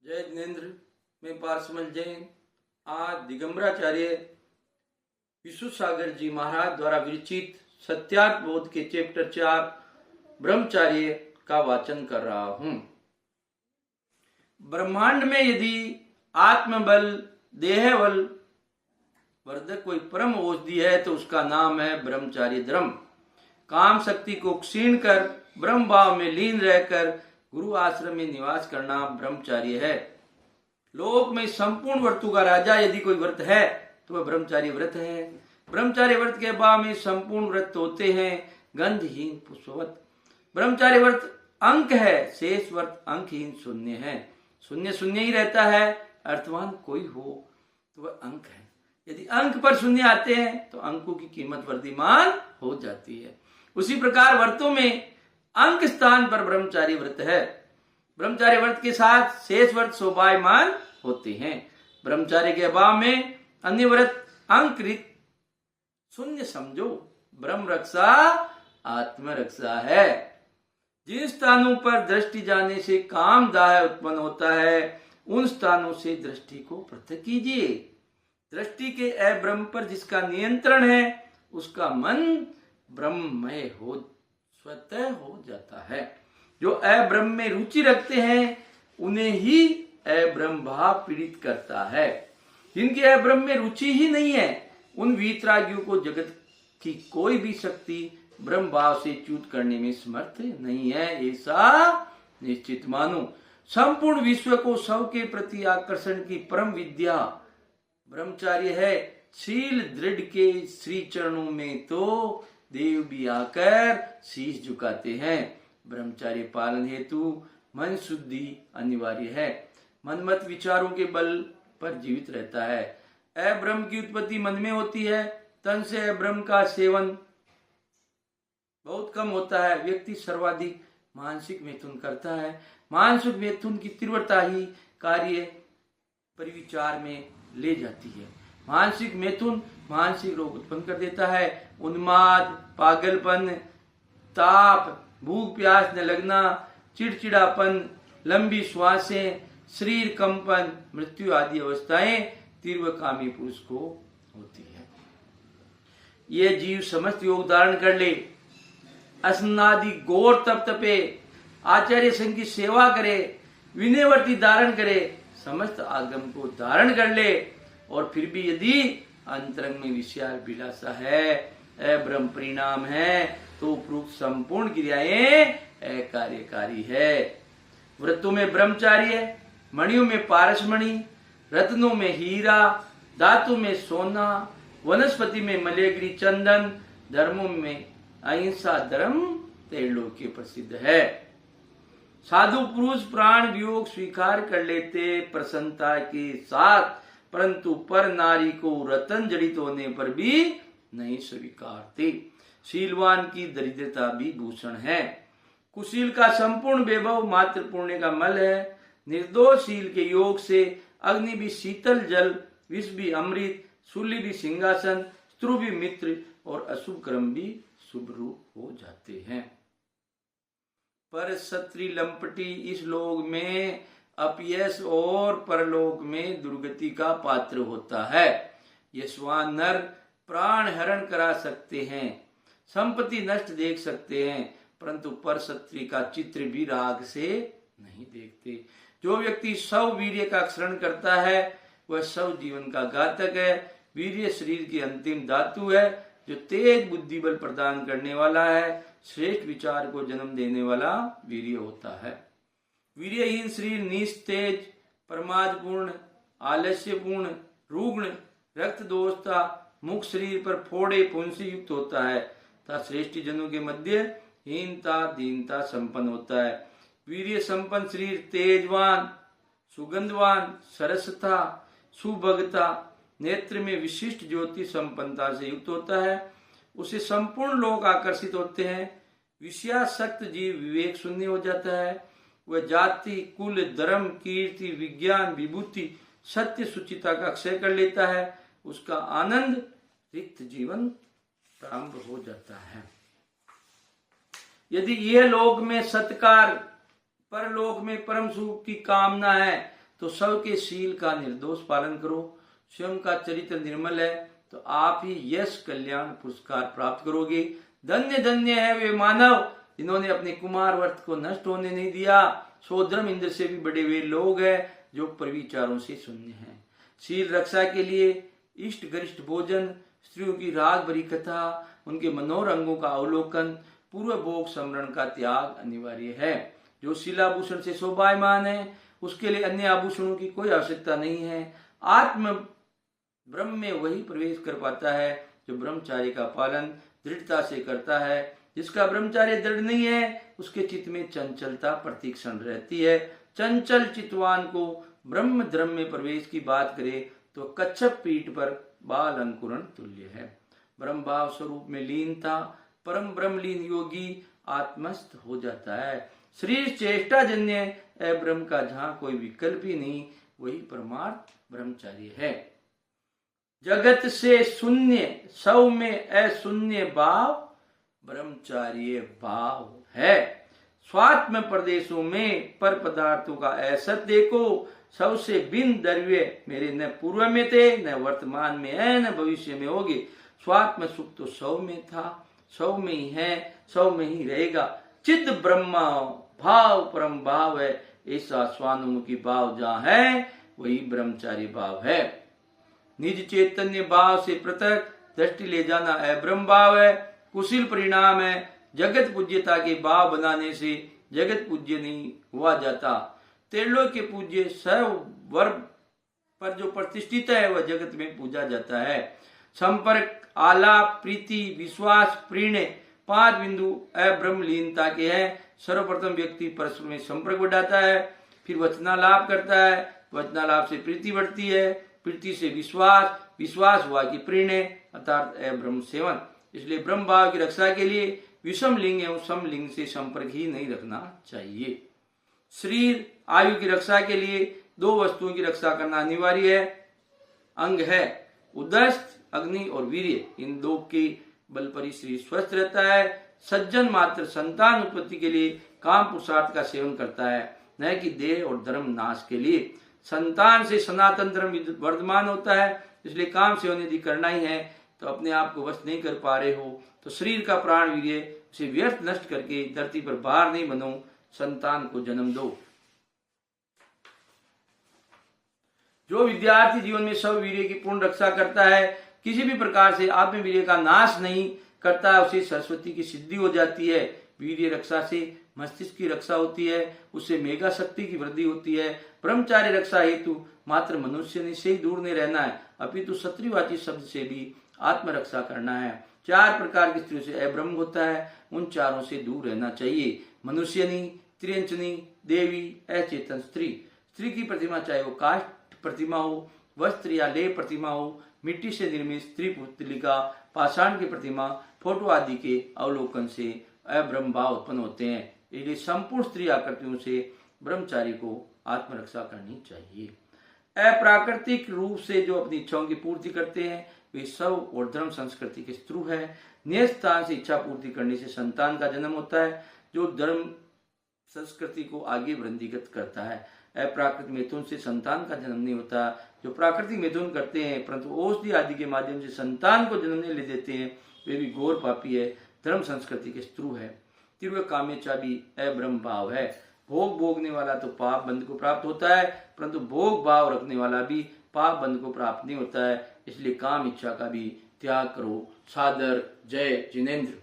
जय जिनेन्द्र। मैं पारसमल जैन। आज दिगंबराचार्य विश्व सागर जी महाराज द्वारा विरचित सत्यार्थ बोध के चैप्टर 4 ब्रह्मचार्य का वाचन कर रहा हूं। ब्रह्मांड में यदि आत्मबल देह बल वर्धक कोई परम औषधि है तो उसका नाम है ब्रह्मचार्य धर्म। काम शक्ति को क्षीण कर ब्रह्म भाव में लीन रहकर गुरु आश्रम में निवास करना ब्रह्मचार्य है। लोक में संपूर्ण व्रतों का राजा यदि कोई व्रत है तो वह ब्रह्मचार्य व्रत है। ब्रह्मचार्य व्रत के भाव में संपूर्ण व्रत होते हैं गंधहीन पुष्पवत। ब्रह्मचार्य व्रत अंक है, शेष व्रत अंकहीन शून्य है। शून्य शून्य ही रहता है, अर्थवान कोई हो तो वह अंक है। यदि अंक पर शून्य आते हैं तो अंकों की कीमत वर्धिमान हो जाती है। उसी प्रकार व्रतों में अंक स्थान पर ब्रह्मचार्य व्रत है। ब्रह्मचार्य व्रत के साथ शेष व्रत शोभायमान होते हैं। ब्रह्मचार्य के अभाव में अन्य व्रत अंकरित शून्य समझो। ब्रह्म रक्षा आत्म रक्षा है। जिन स्थानों पर दृष्टि जाने से काम दाह उत्पन्न होता है उन स्थानों से दृष्टि को पृथक कीजिए। दृष्टि के अब्रह्म पर जिसका नियंत्रण है उसका मन ब्रह्ममय हो स्वतः हो जाता है। जो अब्रह्म में रुचि रखते हैं उन्हें ही अब्रह्म भाव पीड़ित करता है। जिनकी अब्रह्म में रुचि ही नहीं है उन वीतरागियों को जगत की कोई भी शक्ति ब्रह्म भाव से च्युत करने में समर्थ नहीं है, ऐसा निश्चित मानो। संपूर्ण विश्व को सब के प्रति आकर्षण की परम विद्या ब्रह्मचार्य है। शील दृढ़ के श्री चरणों में तो देव भी आकर शीश झुकाते हैं। ब्रह्मचार्य पालन हेतु मन शुद्धि अनिवार्य है। मनमत विचारों के बल पर जीवित रहता है। अब्रह्म की उत्पत्ति मन में होती है। तन से अब्रह्म का सेवन बहुत कम होता है। व्यक्ति सर्वाधिक मानसिक मैथुन करता है। मानसिक मैथुन की तीव्रता ही कार्य परिविचार में ले जाती है। मानसिक मैथुन मानसिक रोग उत्पन्न कर देता है। उन्माद, पागलपन, ताप, भूख प्यास न लगना, चिड़चिड़ापन, लंबी श्वासें, शरीर कंपन, मृत्यु आदि अवस्थाएं तीव्रकामी पुरुष को होती है। ये जीव समस्त योग धारण कर ले, असनादि घोर तप तपे, आचार्य संघ की सेवा करे, विनयवर्ती धारण करे, समस्त आगम को धारण कर ले और फिर भी यदि अंतरंग में विषय विलासा है, अब्रह्म परिणाम है तो उपरोक्त संपूर्ण क्रियाएं अकार्यकारी है। व्रतों में ब्रह्मचार्य, मणियों में पारसमणि, रत्नों में हीरा, धातु में सोना, वनस्पति में मलेगिरी चंदन, धर्मों में अहिंसा धर्म त्रैलोक्य प्रसिद्ध है। साधु पुरुष प्राण वियोग स्वीकार कर लेते प्रसन्नता के साथ, परंतु पर नारी को रतन जड़ित होने पर भी नहीं स्वीकारते। शीलवान की दरिद्रता भी भूषण है। कुशील का संपूर्ण वैभव मात्र पुण्य का मल है। निर्दोष शील के योग से अग्नि भी शीतल जल, विष भी अमृत, शूली भी सिंहासन, शत्रु भी मित्र और अशुभ कर्म भी शुभ रूप हो जाते हैं। पर सत्री लंपटी इस लोक में अपयश और परलोक में दुर्गति का पात्र होता है। यशवान नर प्राण हरण करा सकते हैं, संपत्ति नष्ट देख सकते हैं, परंतु पर सत्री का चित्र भी राग से नहीं देखते। जो व्यक्ति सव वीर्य का क्षरण करता है वह सव जीवन का घातक है। वीर्य शरीर की अंतिम धातु है जो तेज बुद्धि बल प्रदान करने वाला है। श्रेष्ठ विचार को जन्म देने वाला वीर्य होता है। वीर्यहीन शरीर निस्तेज, प्रमादपूर्ण, आलस्यपूर्ण, रुग्ण, रक्त दोषता, मुख शरीर पर फोड़े पुंसी युक्त होता है तथा श्रेष्ठ जनों के मध्य हीनता दीनता संपन्न होता है। वीर्य संपन्न शरीर तेजवान, सुगंधवान, सरसता, सुभगता, नेत्र में विशिष्ट ज्योति संपन्नता से युक्त होता है। उसे संपूर्ण लोग आकर्षित होते हैं। विषयासक्त जीव विवेक शून्य हो जाता है। वह जाति, कुल, धर्म, कीर्ति, विज्ञान, विभूति, सत्य, सुचिता का क्षय कर लेता है। उसका आनंद रिक्त जीवन प्रारंभ हो जाता है। यदि यह लोक में सत्कार, परलोक में परम सुख की कामना है तो सबके शील का निर्दोष पालन करो। स्वयं का चरित्र निर्मल है तो आप ही यश कल्याण पुरस्कार प्राप्त करोगे। धन्य धन्य है वे मानव जिन्होंने अपने कुमार वर्त को नष्ट होने नहीं दिया। सोधर्म इंद्र से भी बड़े वे लोग हैं जो परविचारों से शून्य हैं। शील रक्षा के लिए इष्ट गरिष्ठ भोजन, स्त्रियों की राग भरी कथा, उनके मनोरंगों का अवलोकन, पूर्व भोग समरण का त्याग अनिवार्य है। जो शीलाभूषण से शोभायमान है उसके लिए अन्य आभूषणों की कोई आवश्यकता नहीं है। आत्म ब्रह्म में वही प्रवेश कर पाता है जो ब्रह्मचार्य का पालन दृढ़ता से करता है। जिसका ब्रह्मचार्य दृढ़ नहीं है उसके चित्त में चंचलता प्रतिक्षण रहती है। चंचल चितवान को ब्रह्म धर्म में प्रवेश की बात करे तो कच्छप पीठ पर बाल अंकुरण तुल्य है। ब्रह्म भाव स्वरूप में लीनता परम ब्रह्म लीन योगी आत्मस्थ हो जाता है। शरीर चेष्टा जन्य ब्रह्म का जहां कोई विकल्प ही नहीं वही परमार्थ ब्रह्मचार्य है। जगत से शून्य सौ में अशून्य भाव ब्रह्मचार्य भाव है। स्वात्म प्रदेशों में पर पदार्थों का असत देखो, सबसे बिन द्रव्य मेरे न पूर्व में थे न वर्तमान में है न भविष्य में होगे। स्वात्म सुख तो सौ में था, सौ में ही है, सौ में ही रहेगा। चिद ब्रह्मा भाव परम भाव है, ऐसा स्वानुमुखी भाव जहाँ है वही ब्रह्मचार्य भाव है। निज चैतन्य भाव से पृथक दृष्टि ले जाना ब्रह्म भाव है। कुशील परिणाम है। जगत पूज्यता के भाव बनाने से जगत पूज्य नहीं हुआ जाता। त्रिलोक के पूज्य सर्व वर्ग पर जो प्रतिष्ठित है वह जगत में पूजा जाता है। संपर्क, आलाप, प्रीति, विश्वास, प्रीण 5 बिंदु अब्रह्म लीनता के हैं। सर्वप्रथम व्यक्ति परस्पर में संपर्क बढ़ाता है, फिर वचनालाप करता है, वचनालाप से प्रीति बढ़ती है, प्रीति से विश्वास, विश्वास हुआ कि प्रीण अर्थात ब्रह्म सेवन। इसलिए ब्रह्म भाव की रक्षा के लिए विषम लिंग एवं समलिंग से संपर्क ही नहीं रखना चाहिए। शरीर आयु की रक्षा के लिए 2 वस्तुओं की रक्षा करना अनिवार्य है। अंग है उदस्त, अग्नि और वीर्य। इन 2 के बल पर ही शरीर स्वस्थ रहता है। सज्जन मात्र संतान उत्पत्ति के लिए काम पुरुषार्थ का सेवन करता है, न कि देह और धर्म नाश के लिए। संतान से सनातन धर्म वर्धमान होता है, इसलिए काम सेवन यदि करना ही है तो अपने आप को वश नहीं कर पा रहे हो तो शरीर का प्राण वीर्य उसे व्यर्थ नष्ट करके धरती पर बाहर नहीं बनो, संतान को जन्म दो। जो विद्यार्थी जीवन में सब वीर्य की पूर्ण रक्षा करता है, किसी भी प्रकार से आत्मवीर्य का नाश नहीं करता, उसे सरस्वती की सिद्धि हो जाती है। वीर्य रक्षा से मस्तिष्क की रक्षा होती है, उससे मेघा शक्ति की वृद्धि होती है। ब्रह्मचार्य रक्षा हेतु मात्र मनुष्य से ही दूर नहीं रहना है, अपितु शत्रुवाची शब्द से भी आत्मरक्षा करना है। 4 प्रकार की स्त्रियों से अब्रह्म होता है, उन चारों से दूर रहना चाहिए। मनुष्यनी, त्रियंचनी, देवी, अचेतन स्त्री। स्त्री की प्रतिमा चाहे वो काष्ठ प्रतिमा हो, वस्त्र या लेह प्रतिमा हो, मिट्टी से निर्मित स्त्री पुतलिका, पाषाण की प्रतिमा, फोटो आदि के अवलोकन से अब्रह्म भाव उत्पन्न होते हैं। इसलिए संपूर्ण स्त्री आकृतियों से ब्रह्मचारी को आत्मरक्षा करनी चाहिए। अप्राकृतिक रूप से जो अपनी इच्छाओं की पूर्ति करते हैं वे सब और धर्म संस्कृति के शत्रु है। नियत स्थान से इच्छा पूर्ति करने से संतान का जन्म होता है जो धर्म संस्कृति को आगे वृद्धिगत करता है। अप्राकृतिक मिथुन से संतान का जन्म नहीं होता। जो प्राकृतिक मिथुन करते हैं परंतु औषधि आदि के माध्यम से संतान को जन्म ले देते हैं वे भी घोर पापी है, धर्म संस्कृति के शत्रु है। तीव्र कामेच्छा भी अब्रह्म भाव है। भोग भोगने वाला तो पाप बंध को प्राप्त होता है, परंतु भोग भाव रखने वाला भी पाप बंध को प्राप्त नहीं होता है। इसलिए काम इच्छा का भी त्याग करो। सादर जय जिनेन्द्र।